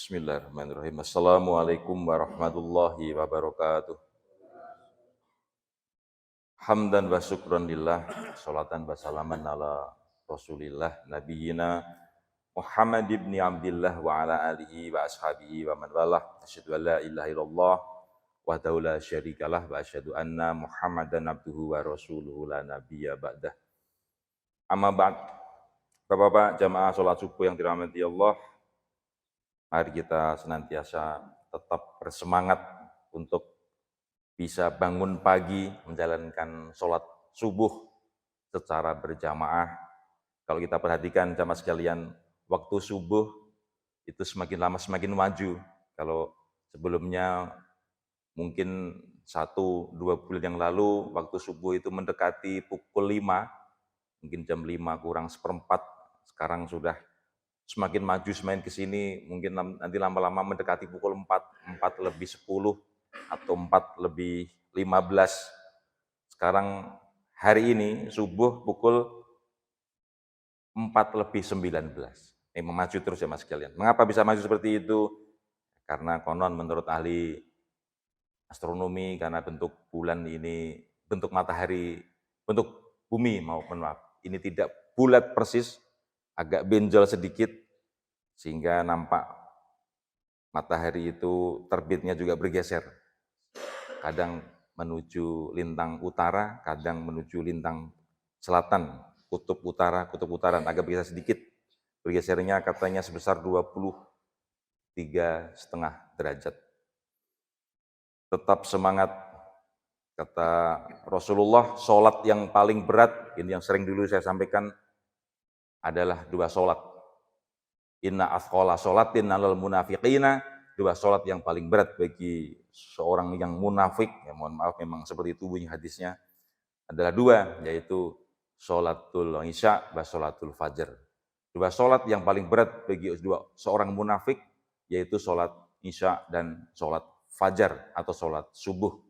Bismillahirrahmanirrahim. Assalamualaikum warahmatullahi wabarakatuh. Hamdan wa syukran lillah, salatan wa salaman ala Rasulillah nabiyina Muhammad ibn Abdillah wa ala alihi wa ashabihi wa man walah. Asyhadu an la ilaha illallah wahdahu la syarikalah wa asyhadu anna Muhammadan abduhu wa rasuluhu la nabiyya ba'dah. Amma ba'd. Bapak-bapak jamaah salat subuh yang dirahmati Allah, mari kita senantiasa tetap bersemangat untuk bisa bangun pagi, menjalankan sholat subuh secara berjamaah. Kalau kita perhatikan jamaah sekalian, waktu subuh itu semakin lama semakin maju. Kalau sebelumnya mungkin 1-2 bulan yang lalu, waktu subuh itu mendekati pukul 5, mungkin jam 5 kurang seperempat, sekarang sudah semakin maju, semakin ke sini, mungkin nanti lama-lama mendekati pukul 4, 4 lebih 10, atau 4 lebih 15. Sekarang hari ini subuh pukul 4 lebih 19. Maju terus ya mas sekalian. Mengapa bisa maju seperti itu? Karena konon menurut ahli astronomi, karena bentuk bulan ini, bentuk matahari, bentuk bumi ini tidak bulat persis, agak benjol sedikit, sehingga nampak matahari itu terbitnya juga bergeser. Kadang menuju lintang utara, kadang menuju lintang selatan, kutub utara, kutub utara, agak bergeser sedikit. Bergesernya katanya sebesar 23,5 derajat. Tetap semangat, kata Rasulullah, sholat yang paling berat, ini yang sering dulu saya sampaikan, adalah 2 sholat. Inna athqala sholatin alal munafiqina, 2 sholat yang paling berat bagi seorang yang munafik, ya mohon maaf memang seperti itu bunyi hadisnya, adalah 2, yaitu sholatul isya wa sholatul fajr. 2 sholat yang paling berat bagi seorang munafik, yaitu sholat isya dan sholat fajar atau sholat subuh.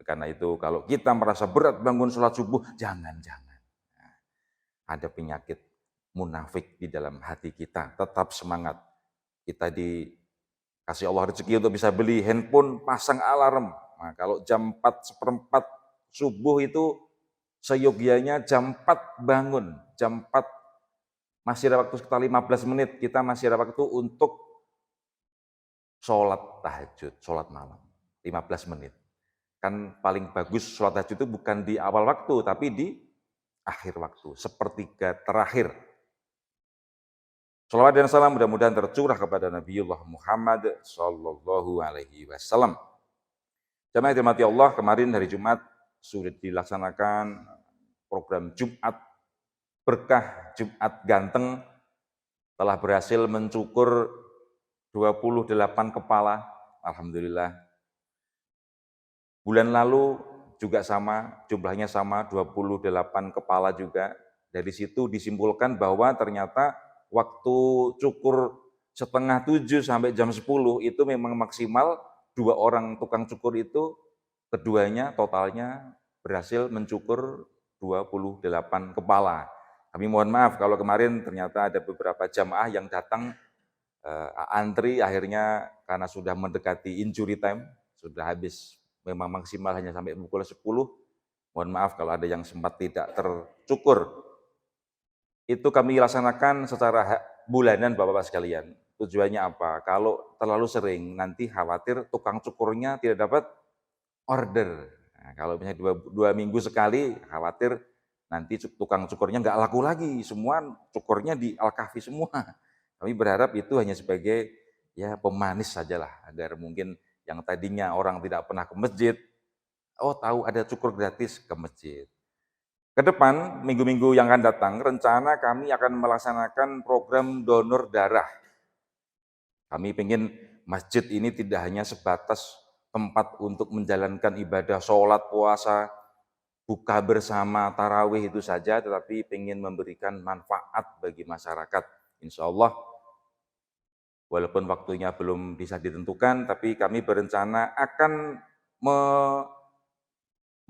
Karena itu kalau kita merasa berat bangun sholat subuh, jangan. Nah, ada penyakit munafik di dalam hati kita, tetap semangat. Kita dikasih Allah rezeki untuk bisa beli handphone, pasang alarm. Nah, kalau jam 4:15 subuh itu seyogianya jam 4 bangun, jam 4 masih ada waktu sekitar 15 menit, kita masih ada waktu untuk sholat tahajud, sholat malam, 15 menit. Kan paling bagus sholat tahajud itu bukan di awal waktu, tapi di akhir waktu, sepertiga terakhir. Shalawat dan salam mudah-mudahan tercurah kepada Nabiullah Muhammad sallallahu alaihi wasallam. Jamaah yang dirahmati Allah, kemarin hari Jumat sudah dilaksanakan program Jumat Berkah, Jumat Ganteng, telah berhasil mencukur 28 kepala, alhamdulillah. Bulan lalu juga sama, jumlahnya sama, 28 kepala juga. Dari situ disimpulkan bahwa ternyata waktu cukur setengah 7 sampai jam 10 itu memang maksimal 2 orang tukang cukur itu, keduanya totalnya berhasil mencukur 28 kepala. Kami mohon maaf kalau kemarin ternyata ada beberapa jamaah yang datang antri, akhirnya karena sudah mendekati injury time, sudah habis memang maksimal hanya sampai pukul 10, mohon maaf kalau ada yang sempat tidak tercukur. Itu kami laksanakan secara bulanan Bapak-Bapak sekalian. Tujuannya apa? Kalau terlalu sering, nanti khawatir tukang cukurnya tidak dapat order. Nah, kalau misalnya 2 minggu sekali, khawatir nanti tukang cukurnya nggak laku lagi, semua cukurnya di Al-Kahfi semua. Kami berharap itu hanya sebagai ya pemanis sajalah, agar mungkin yang tadinya orang tidak pernah ke masjid, oh tahu ada cukur gratis, ke masjid. Ke depan, minggu-minggu yang akan datang, rencana kami akan melaksanakan program donor darah. Kami ingin masjid ini tidak hanya sebatas tempat untuk menjalankan ibadah sholat, puasa, buka bersama, tarawih itu saja, tetapi ingin memberikan manfaat bagi masyarakat. Insya Allah, walaupun waktunya belum bisa ditentukan, tapi kami berencana akan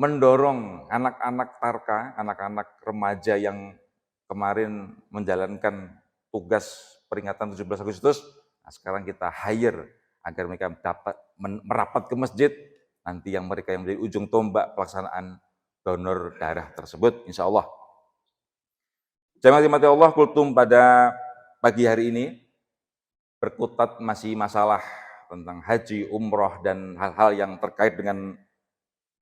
mendorong anak-anak tarka, anak-anak remaja yang kemarin menjalankan tugas peringatan 17 Agustus, Nah, sekarang kita hire agar mereka dapat merapat ke masjid, nanti yang mereka yang menjadi ujung tombak pelaksanaan donor darah tersebut, insya Allah. Jemaah dimati Allah, kultum pada pagi hari ini berkutat masih masalah tentang haji, umroh, dan hal-hal yang terkait dengan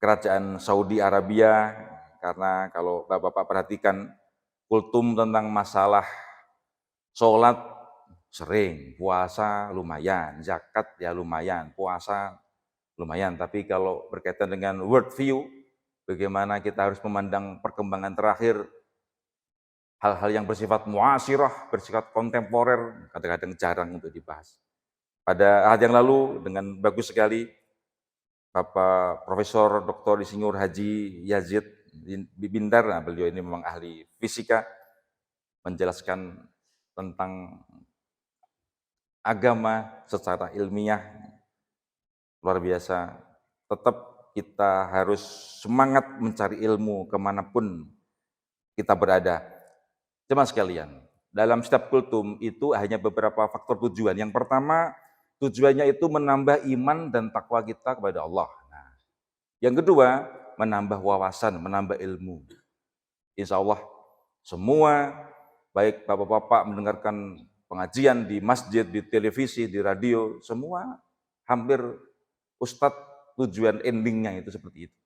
kerajaan Saudi Arabia. Karena kalau Bapak-Bapak perhatikan, kultum tentang masalah sholat sering, puasa lumayan, zakat ya lumayan, puasa lumayan. Tapi kalau berkaitan dengan world view, bagaimana kita harus memandang perkembangan terakhir, hal-hal yang bersifat muasirah, bersifat kontemporer, kadang-kadang jarang untuk dibahas. Pada hari yang lalu dengan bagus sekali Bapak Profesor Dr. Insinyur Haji Yazid Bindar, nah beliau ini memang ahli fisika, menjelaskan tentang agama secara ilmiah, luar biasa. Tetap kita harus semangat mencari ilmu kemanapun kita berada. Jemaah sekalian, dalam setiap kultum itu hanya beberapa faktor tujuan. Yang pertama, tujuannya itu menambah iman dan takwa kita kepada Allah. Nah, yang kedua, menambah wawasan, menambah ilmu. Insya Allah, semua, baik bapak-bapak mendengarkan pengajian di masjid, di televisi, di radio, semua hampir Ustadz tujuan endingnya itu seperti itu.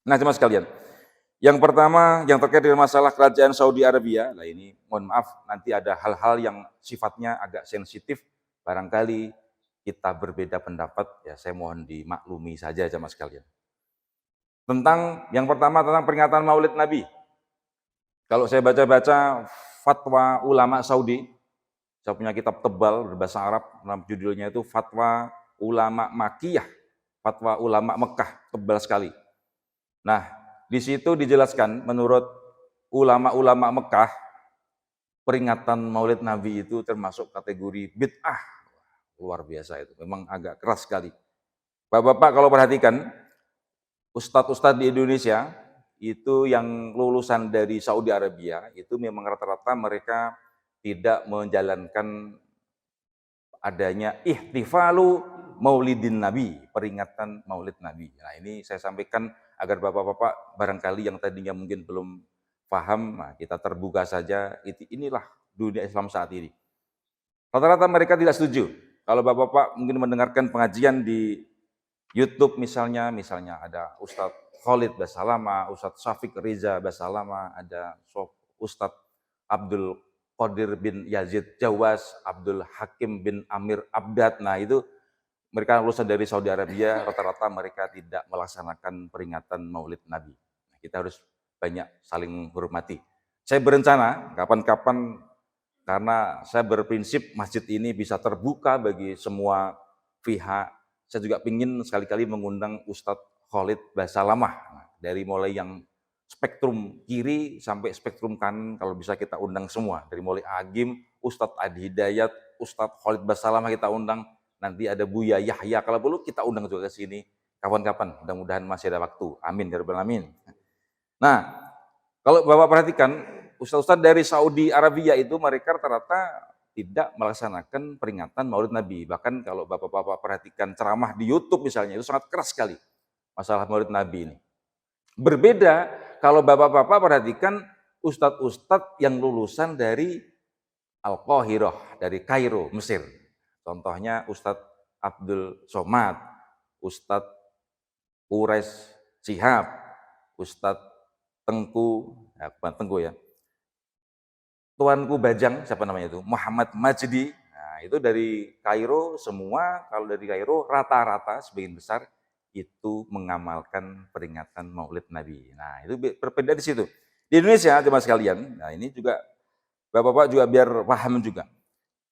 Nah, jemaah sekalian, yang pertama, yang terkait dengan masalah kerajaan Saudi Arabia, nah ini mohon maaf, nanti ada hal-hal yang sifatnya agak sensitif, barangkali kita berbeda pendapat, ya saya mohon dimaklumi saja jemaah sekalian. Tentang, yang pertama tentang peringatan Maulid Nabi. Kalau saya baca-baca fatwa ulama Saudi, saya punya kitab tebal berbahasa Arab, nama judulnya itu Fatwa Ulama Makkiyah, Fatwa Ulama Mekah, tebal sekali. Nah, di situ dijelaskan menurut ulama-ulama Mekah, peringatan Maulid Nabi itu termasuk kategori bid'ah. Luar biasa itu, memang agak keras sekali. Bapak-bapak kalau perhatikan, ustadz-ustadz di Indonesia, itu yang lulusan dari Saudi Arabia, itu memang rata-rata mereka tidak menjalankan adanya ihtifalu maulidin Nabi, peringatan Maulid Nabi. Nah ini saya sampaikan agar bapak-bapak barangkali yang tadinya mungkin belum paham, nah kita terbuka saja, inilah dunia Islam saat ini. Rata-rata mereka tidak setuju. Kalau bapak-bapak mungkin mendengarkan pengajian di YouTube misalnya ada Ustadz Khalid Basalama, Ustadz Syafiq Riza Basalama, ada Ustadz Abdul Qadir bin Yazid Jawas, Abdul Hakim bin Amir Abdad. Nah itu mereka lulusan dari Saudi Arabia, rata-rata mereka tidak melaksanakan peringatan Maulid Nabi. Nah, kita harus banyak saling menghormati. Saya berencana kapan-kapan, karena saya berprinsip masjid ini bisa terbuka bagi semua pihak. Saya juga ingin sekali-kali mengundang Ustadz Khalid Basalamah, dari mulai yang spektrum kiri sampai spektrum kanan, kalau bisa kita undang semua, dari mulai Agim, Ustadz Adi Hidayat, Ustadz Khalid Basalamah kita undang, nanti ada Buya Yahya, kalau perlu kita undang juga ke sini kapan-kapan, mudah-mudahan masih ada waktu, amin ya rabbal alamin. Nah, kalau Bapak perhatikan, ustadz-ustadz dari Saudi Arabia itu mereka rata-rata tidak melaksanakan peringatan Maulid Nabi. Bahkan kalau Bapak-bapak perhatikan ceramah di YouTube misalnya, itu sangat keras sekali masalah Maulid Nabi ini. Berbeda kalau Bapak-bapak perhatikan ustadz-ustadz yang lulusan dari Al-Qahirah, dari Kairo, Mesir. Contohnya Ustadz Abdul Somad, Ustadz Ures Shihab, Ustadz Tengku, bukan Tengku ya, Tuanku Bajang, siapa namanya itu, Muhammad Majdi. Nah itu dari Kairo semua, kalau dari Kairo rata-rata sebagian besar itu mengamalkan peringatan Maulid Nabi. Nah itu berbeda di situ. Di Indonesia teman sekalian, nah ini juga Bapak-bapak juga biar paham juga.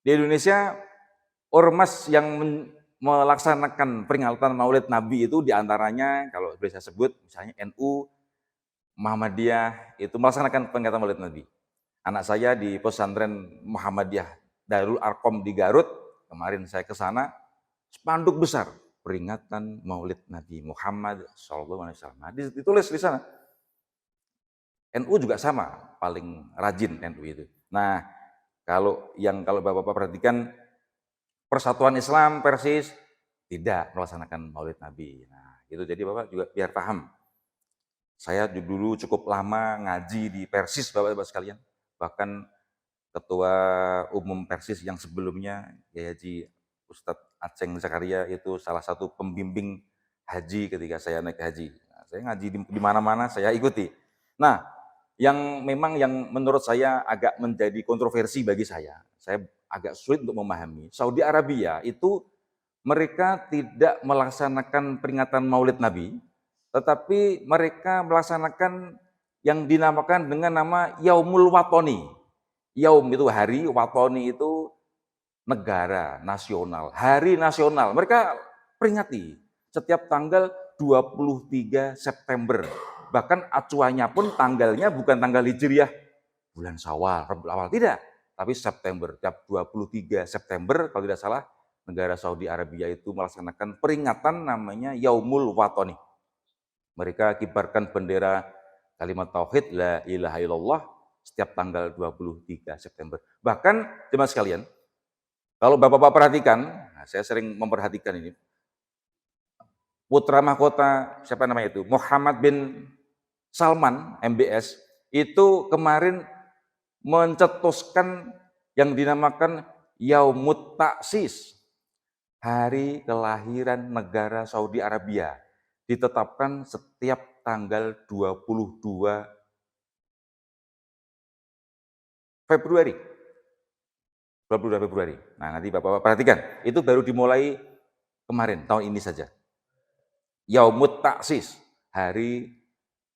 Di Indonesia ormas yang melaksanakan peringatan Maulid Nabi itu diantaranya kalau bisa saya sebut misalnya NU, Muhammadiyah itu melaksanakan peringatan Maulid Nabi. Anak saya di pesantren Muhammadiyah Darul Arkom di Garut, kemarin saya ke sana, spanduk besar peringatan Maulid Nabi Muhammad SAW. Nah, ditulis di sana. NU juga sama, paling rajin NU itu. Nah, kalau Bapak-bapak perhatikan Persatuan Islam Persis tidak melaksanakan Maulid Nabi. Nah, itu jadi Bapak juga biar paham. Saya dulu cukup lama ngaji di Persis Bapak-Bapak sekalian. Bahkan Ketua Umum Persis yang sebelumnya, Kiai Haji Ustadz Aceng Zakaria itu salah satu pembimbing haji ketika saya naik haji. Nah, saya ngaji di mana-mana saya ikuti. Nah, yang memang yang menurut saya agak menjadi kontroversi bagi saya agak sulit untuk memahami. Saudi Arabia itu mereka tidak melaksanakan peringatan Maulid Nabi, tetapi mereka melaksanakan yang dinamakan dengan nama Yaumul Watoni. Yaum itu hari, Watoni itu negara nasional, hari nasional. Mereka peringati setiap tanggal 23 September. Bahkan acuannya pun tanggalnya bukan tanggal Hijriah, bulan Syawal, Rabiul Awal, tidak. Tapi September, tiap 23 September kalau tidak salah, negara Saudi Arabia itu melaksanakan peringatan namanya Yaumul Watoni. Mereka kibarkan bendera kalimat tauhid la ilaha illallah setiap tanggal 23 September. Bahkan jemaah sekalian, kalau Bapak-Bapak perhatikan, nah saya sering memperhatikan ini, putra mahkota siapa namanya itu, Muhammad bin Salman MBS, itu kemarin mencetuskan yang dinamakan Yaumut Ta'sis, hari kelahiran negara Saudi Arabia, ditetapkan setiap tanggal 22 Februari. 22 Februari. Nah, nanti Bapak-Bapak perhatikan, itu baru dimulai kemarin, tahun ini saja. Yaumut Ta'sis, hari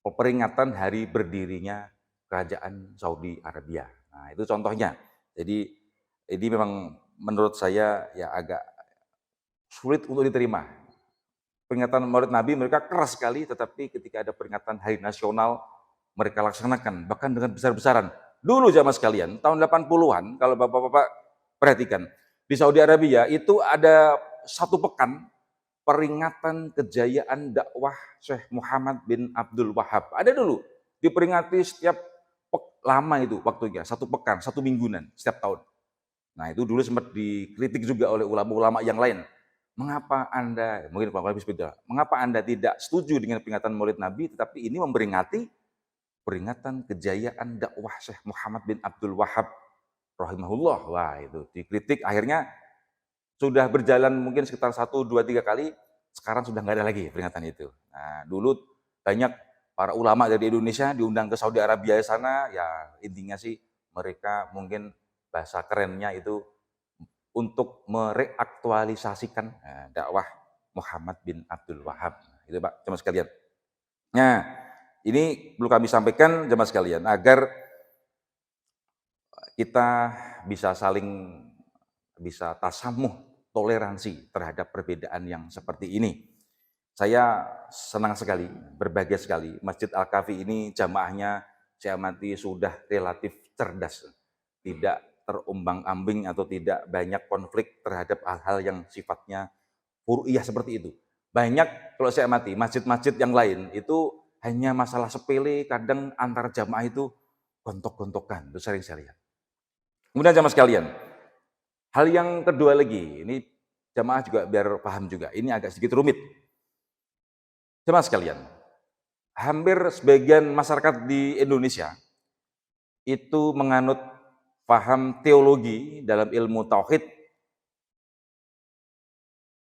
peringatan hari berdirinya kerajaan Saudi Arabia. Nah, itu contohnya. Jadi ini memang menurut saya ya agak sulit untuk diterima. Peringatan Maulid Nabi mereka keras sekali, tetapi ketika ada peringatan hari nasional mereka laksanakan, bahkan dengan besar-besaran. Dulu jamaah sekalian, tahun 80-an, kalau Bapak-Bapak perhatikan, di Saudi Arabia itu ada satu pekan peringatan kejayaan dakwah Syekh Muhammad bin Abdul Wahab. Ada dulu, diperingati setiap lama itu waktunya, satu pekan, satu mingguan setiap tahun. Nah itu dulu sempat dikritik juga oleh ulama-ulama yang lain. Mengapa Anda, mungkin Pak Habib beda, mengapa Anda tidak setuju dengan peringatan Maulid Nabi, tetapi ini memperingati peringatan kejayaan dakwah Syekh Muhammad bin Abdul Wahab rahimahullah. Wah itu dikritik, akhirnya sudah berjalan mungkin sekitar 1, 2, 3 kali, sekarang sudah nggak ada lagi peringatan itu. Nah, dulu banyak para ulama dari Indonesia diundang ke Saudi Arabia sana, ya intinya sih mereka mungkin bahasa kerennya itu untuk mereaktualisasikan dakwah Muhammad bin Abdul Wahab. Itu Pak, jemaah sekalian. Nah, ini perlu kami sampaikan jemaah sekalian agar kita bisa saling tasamuh, toleransi terhadap perbedaan yang seperti ini. Saya senang sekali, berbahagia sekali, Masjid Al-Kafi ini jamaahnya saya amati sudah relatif cerdas, tidak terombang-ambing atau tidak banyak konflik terhadap hal-hal yang sifatnya furu'iyah seperti itu. Banyak kalau saya amati masjid-masjid yang lain itu hanya masalah sepele, kadang antar jamaah itu gontok-gontokan, itu sering saya lihat. Kemudian jamaah sekalian, hal yang kedua lagi, ini jamaah juga biar paham juga, ini agak sedikit rumit. Jamaah sekalian, hampir sebagian masyarakat di Indonesia itu menganut paham teologi dalam ilmu tauhid,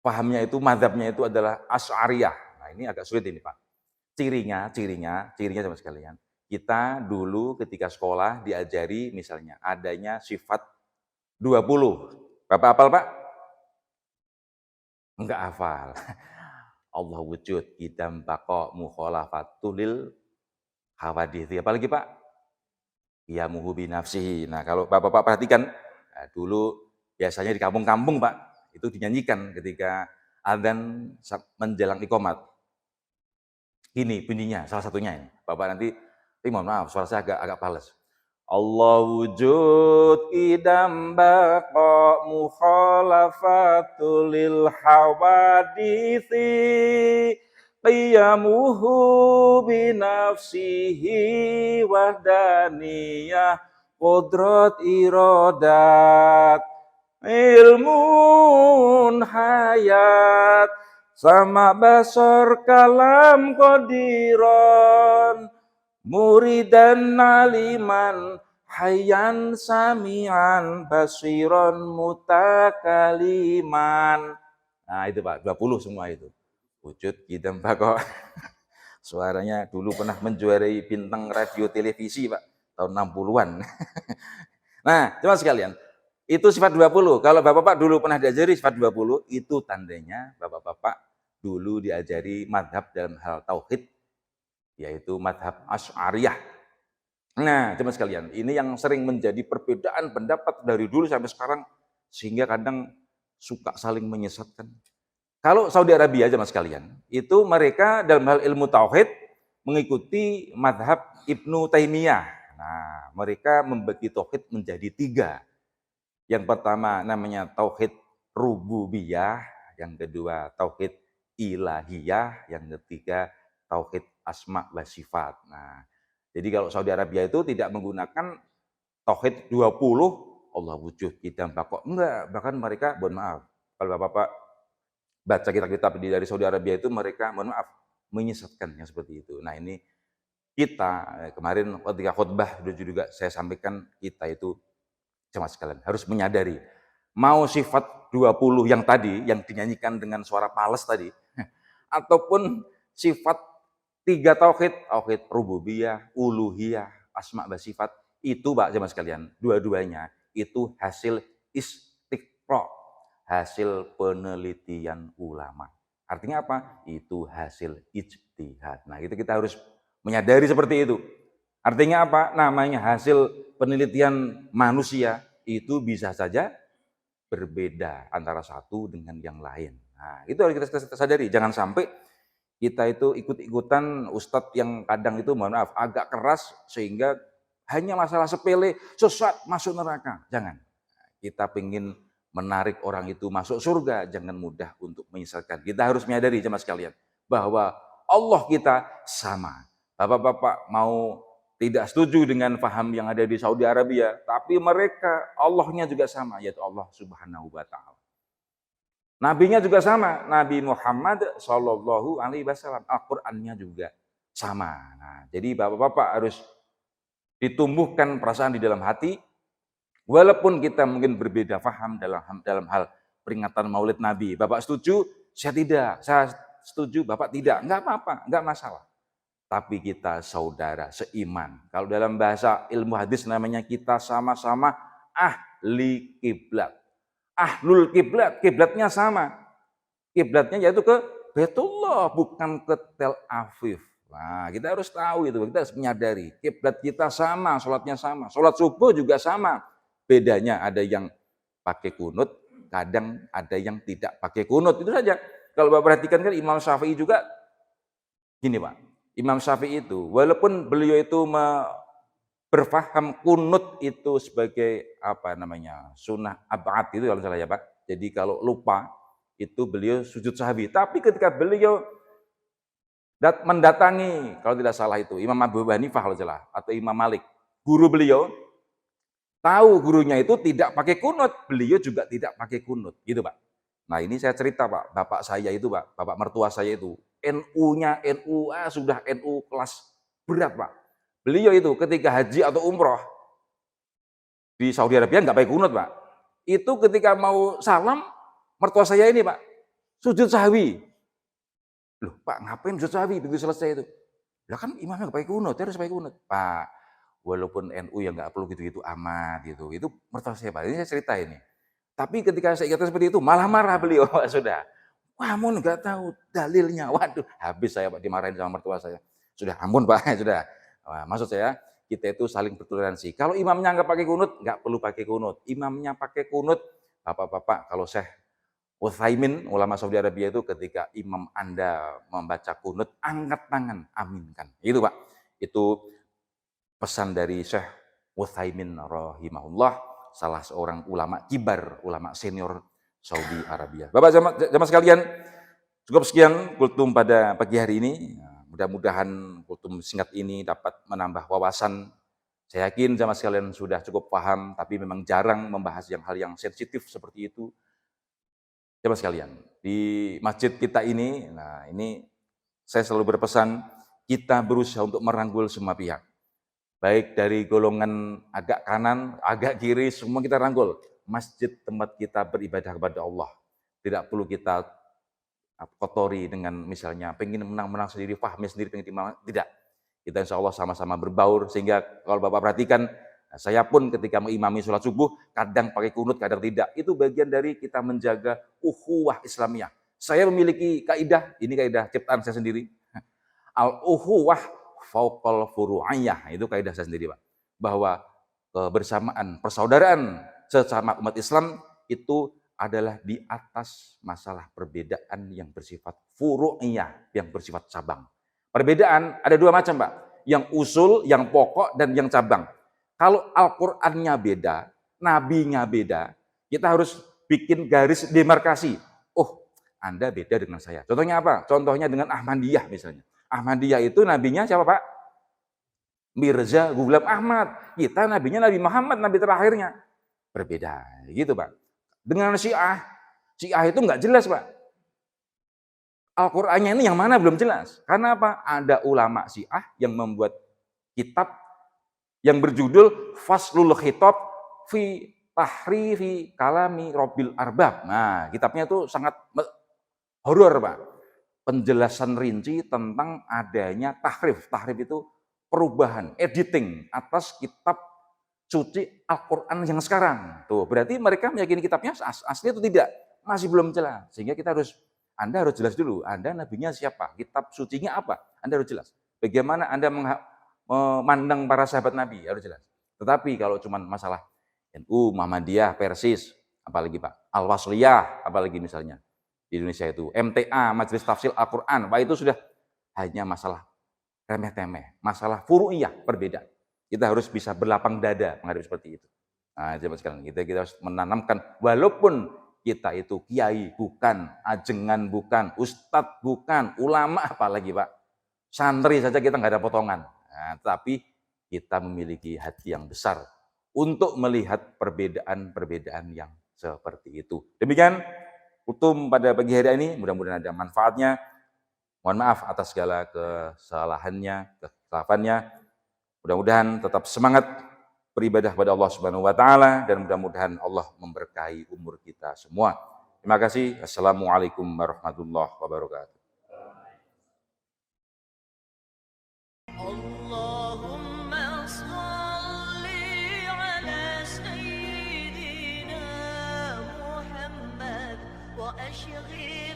pahamnya itu, mazhabnya itu adalah Asy'ariyah. Nah ini agak sulit ini Pak. Cirinya jamaah sekalian, kita dulu ketika sekolah diajari misalnya adanya sifat 20. Bapak hafal Pak? Enggak hafal. Allah wujud, idam bako, mukholafatulil hawadithi. Apalagi Pak? Ya muhubi nafsihi. Nah kalau Bapak perhatikan, nah, dulu biasanya di kampung-kampung Pak, itu dinyanyikan ketika adzan menjelang iqomat. Ini bunyinya, salah satunya ini. Bapak nanti, mohon maaf, suara saya agak fales. Allah wujud idam baqa mukhalafatulil hawadithi qiyamuhu binafsihi wahdaniyah qudrat iradat ilmun hayat, sama basor kalam qadiron, muridan aliman hayyan samian basiron mutakaliman. Nah itu Pak, 20 semua itu. Wujud kidam bako. Suaranya dulu pernah menjuarai bintang radio televisi Pak, tahun 60-an. Nah, cuma sekalian, itu sifat 20. Kalau Bapak-Bapak dulu pernah diajari sifat 20, itu tandanya Bapak-Bapak dulu diajari madhab dalam hal tauhid, yaitu madhab Asy'ariyah. Nah, cuma sekalian, ini yang sering menjadi perbedaan pendapat dari dulu sampai sekarang, sehingga kadang suka saling menyesatkan. Kalau Saudi Arabia aja mas sekalian, itu mereka dalam hal ilmu tauhid mengikuti madhab Ibnu Taimiyah. Nah, mereka membagi tauhid menjadi 3. Yang pertama namanya tauhid rububiyah, yang kedua tauhid ilahiyah, yang ketiga tauhid asma wa sifat. Nah, jadi kalau Saudi Arabia itu tidak menggunakan tauhid 20, Allah wujud, qidam, baqo. Enggak, bahkan mereka, mohon maaf, kalau Bapak baca kitab-kitab dari Saudi Arabia itu mereka, mohon maaf, menyesatkan yang seperti itu. Nah ini kita, kemarin ketika khutbah juga saya sampaikan, kita itu jemaah sekalian harus menyadari, mau sifat 20 yang tadi, yang dinyanyikan dengan suara pales tadi, ataupun sifat 3 tauhid, tauhid rububiyah, uluhiyah, asma wa sifat, itu Pak jemaah sekalian, dua-duanya itu hasil istiqra, hasil penelitian ulama. Artinya apa? Itu hasil ijtihad. Nah, itu kita harus menyadari seperti itu. Artinya apa? Namanya hasil penelitian manusia itu bisa saja berbeda antara satu dengan yang lain. Nah, itu harus kita sadari. Jangan sampai kita itu ikut-ikutan ustadz yang kadang itu, mohon maaf, agak keras sehingga hanya masalah sepele, sesat, masuk neraka. Jangan. Kita ingin menarik orang itu masuk surga, jangan mudah untuk menyesatkan. Kita harus menyadari jemaah sekalian bahwa Allah kita sama. Bapak-bapak mau tidak setuju dengan paham yang ada di Saudi Arabia, tapi mereka Allahnya juga sama, yaitu Allah Subhanahu wa taala. Nabinya juga sama, Nabi Muhammad Shallallahu alaihi wasallam, Al-Qur'annya juga sama. Nah, jadi bapak-bapak harus ditumbuhkan perasaan di dalam hati. Walaupun kita mungkin berbeda paham dalam hal peringatan Maulid Nabi. Bapak setuju, saya tidak. Saya setuju, Bapak tidak. Enggak apa-apa, enggak masalah. Tapi kita saudara seiman. Kalau dalam bahasa ilmu hadis namanya kita sama-sama ahli kiblat. Ahlul kiblat, kiblatnya sama. Kiblatnya yaitu ke Baitullah, bukan ke Tel Aviv. Nah, kita harus tahu itu, kita harus menyadari. Kiblat kita sama, sholatnya sama. Sholat subuh juga sama. Bedanya ada yang pakai kunut, kadang ada yang tidak pakai kunut. Itu saja. Kalau Bapak perhatikan kan Imam Syafi'i juga gini Pak. Imam Syafi'i itu walaupun beliau itu berfaham kunut itu sebagai apa namanya? Sunnah ab'ad itu kalau salah ya Pak. Jadi kalau lupa itu beliau sujud sahwi. Tapi ketika beliau mendatangi kalau tidak salah itu Imam Abu Hanifah kalau salah atau Imam Malik, guru beliau tahu gurunya itu tidak pakai kunut, beliau juga tidak pakai kunut, gitu Pak. Nah ini saya cerita Pak, bapak saya itu Pak, bapak mertua saya itu, NU-nya NU, sudah NU kelas berat Pak. Beliau itu ketika haji atau umroh di Saudi Arabia nggak pakai kunut Pak. Itu ketika mau salam, mertua saya ini Pak, sujud sahwi. Loh Pak, ngapain sujud sahwi begitu selesai itu? Ya kan imamnya nggak pakai kunut, dia harus pakai kunut. Pak, walaupun NU yang nggak perlu gitu-gitu amat gitu. Itu mertua saya Pak, ini saya cerita ini. Tapi ketika saya ingatkan seperti itu, malah marah beliau Pak, sudah. Wah, ampun nggak tahu dalilnya. Waduh, habis saya Pak dimarahin sama mertua saya. Sudah, ampun Pak, sudah. Nah, maksud saya, kita itu saling bertoleransi. Kalau imamnya nggak pakai kunut, nggak perlu pakai kunut. Imamnya pakai kunut, bapak-bapak, kalau Syekh Utsaimin, ulama Saudi Arabia itu ketika imam Anda membaca kunut, angkat tangan, aminkan. Itu Pak. Itu pesan dari Syekh Utsaimin rahimahullah, salah seorang ulama kibar, ulama senior Saudi Arabia. Bapak jamaah sekalian, cukup sekian kultum pada pagi hari ini. Mudah-mudahan kultum singkat ini dapat menambah wawasan Saya yakin jamaah sekalian sudah cukup paham, tapi memang jarang membahas hal yang sensitif seperti itu. Jamaah sekalian, di masjid kita ini, nah ini saya selalu berpesan, kita berusaha untuk merangkul semua pihak. Baik dari golongan agak kanan, agak kiri, semua kita rangkul. Masjid tempat kita beribadah kepada Allah. Tidak perlu kita kotori dengan misalnya pengen menang-menang sendiri, pahmi sendiri, pengen dimana. Tidak. Kita insya Allah sama-sama berbaur, sehingga kalau Bapak perhatikan, saya pun ketika mengimami sholat subuh, kadang pakai kunut, kadang tidak. Itu bagian dari kita menjaga ukhuwah Islamiyah. Saya memiliki kaidah, ini kaidah ciptaan saya sendiri. Al-ukhuwah fauqal furu'iyah, itu kaidah saya sendiri, Pak. Bahwa kebersamaan, persaudaraan sesama umat Islam itu adalah di atas masalah perbedaan yang bersifat furu'iyah, yang bersifat cabang. Perbedaan ada dua macam, Pak. Yang usul, yang pokok, dan yang cabang. Kalau Al-Qur'annya beda, Nabinya beda, kita harus bikin garis demarkasi. Oh, Anda beda dengan saya. Contohnya apa? Contohnya dengan Ahmadiyah misalnya. Ahmadiyah itu nabinya siapa, Pak? Mirza Ghulam Ahmad. Kita nabinya Nabi Muhammad, nabi terakhirnya. Berbeda, gitu, Pak. Dengan Syiah, Syiah itu nggak jelas, Pak. Al-Qur'annya ini yang mana belum jelas. Karena apa? Ada ulama Syiah yang membuat kitab yang berjudul Faslul Khitab fi Tahrifi Kalami Robbil Arbab. Nah, kitabnya itu sangat horor, Pak. Penjelasan rinci tentang adanya tahrif. Tahrif itu perubahan, editing atas kitab suci Al-Qur'an yang sekarang. Tuh, berarti mereka meyakini kitabnya asli atau tidak? Masih belum jelas. Sehingga Anda harus jelas dulu, Anda nabinya siapa? Kitab sucinya apa? Anda harus jelas. Bagaimana Anda memandang para sahabat Nabi? Harus jelas. Tetapi kalau cuma masalah NU, Muhammadiyah, Persis, apalagi Pak, Al-Wasliyah, apalagi misalnya di Indonesia itu, MTA, Majelis Tafsir Al-Quran, Pak, itu sudah hanya masalah remeh-temeh, masalah furu'iyah, perbedaan. Kita harus bisa berlapang dada menghadapi seperti itu. Nah, jemaah sekalian, kita harus menanamkan, walaupun kita itu kiai bukan, ajengan bukan, ustadz bukan, ulama apalagi Pak. Santri saja kita nggak ada potongan. Nah, tapi kita memiliki hati yang besar untuk melihat perbedaan-perbedaan yang seperti itu. Demikian kutum pada pagi hari ini, mudah-mudahan ada manfaatnya. Mohon maaf atas segala kesalahannya, kekhilaafannya. Mudah-mudahan tetap semangat beribadah pada Allah Subhanahu wa taala, dan mudah-mudahan Allah memberkahi umur kita semua. Terima kasih. Assalamualaikum warahmatullahi wabarakatuh. Allahumma shalli ala sayyidina Muhammad wa ashghil